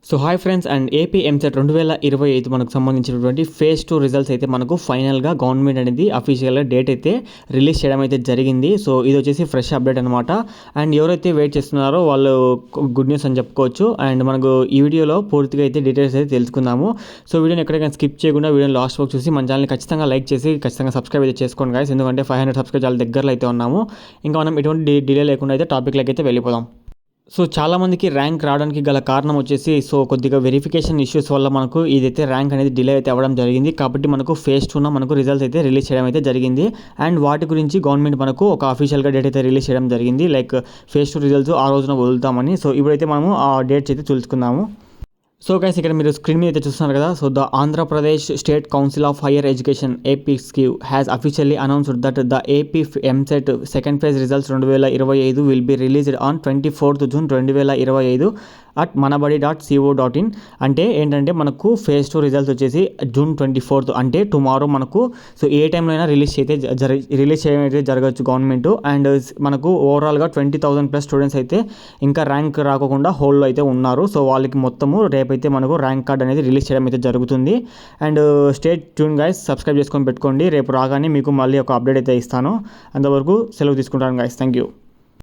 So hi friends and AP EAMCET 2025 మనకు సంబంధించినటువంటి phase 2 results అయితే మనకు ఫైనల్గా గవర్నమెంట్ అనేది అఫీషియల్గా డేట్ అయితే రిలీజ్ చేయడం అయితే జరిగింది. సో ఇది వచ్చేసి ఫ్రెష్ అప్డేట్ అనమాట. అండ్ ఎవరైతే వెయిట్ చేస్తున్నారో వాళ్ళు గుడ్ న్యూస్ అని చెప్పుకోవచ్చు. అండ్ మనకు ఈ వీడియోలో పూర్తిగా అయితే డీటెయిల్స్ అయితే తెలుసుకుందాము. సో వీడియోని ఎక్కడికైనా స్కిప్ చేయకుండా వీడియోని లాస్ట్ వరకు చూసి మన ఛానల్ని ఖచ్చితంగా లైక్ చేసి ఖచ్చితంగా సబ్స్క్రైబ్ అయితే చేసుకోండి గాయస్. ఎందుకంటే 500 సబ్స్క్రైబ్ చాలా దగ్గరలో అయితే ఉన్నాము. ఇంకా మనం ఎటువంటి డిలే లేకుండా అయితే టాపిక్లోకి అయితే వెళ్ళిపోదాం. సో చాలామందికి ర్యాంక్ రావడానికి గల కారణం వచ్చేసి కొద్దిగా వెరిఫికేషన్ ఇష్యూస్ వల్ల మనకు ఇదైతే ర్యాంక్ అనేది డిలే అయితే అవ్వడం జరిగింది. కాబట్టి మనకు ఫేజ్ 2 మనకు రిజల్ట్స్ అయితే రిలీజ్ చేయడం అయితే జరిగింది. అండ్ వాటి గురించి గవర్నమెంట్ మనకు ఒక అఫీషియల్గా డేట్ అయితే రిలీజ్ చేయడం జరిగింది. లైక్ ఫేజ్ 2 రిజల్ట్స్ ఆ రోజున వదులుతామని. సో ఇప్పుడైతే మనము ఆ డేట్స్ అయితే తెలుసుకుందాము. సో గైస్ ఇక్కడ మీరు స్క్రీన్ మీద అయితే చూస్తున్నారు కదా. So the Andhra Pradesh state council of higher education APSCU has officially announced that the AP EAMCET second phase results 2025 will be released on 24th June 2025 at manabadi.co.in. అంటే ఏంటంటే మనకు ఫేజ్ 2 రిజల్ట్స్ వచ్చేసి June 24th అంటే tomorrow మనకు so ఏ టైంలో అయినా release చేయడం అయితే జరగచ్చు గవర్నమెంట్. అండ్ మనకు ఓవరాల్గా 20,000+ స్టూడెంట్స్ అయితే ఇంకా ర్యాంక్ రాకుండా హోల్డ్లో అయితే ఉన్నారు. సో వాళ్ళకి మొత్తము రేపైతే మనకు ర్యాంక్ కార్డ్ అనేది రిలీజ్ చేయడం అయితే జరుగుతుంది. And stay tune guys, subscribe చేసుకొని పెట్టుకోండి. రేపు రాగానే మీకు మళ్ళీ ఒక అప్డేట్ అయితే ఇస్తాను. అంతవరకు సెలవు తీసుకుంటాను గైస్. Thank you.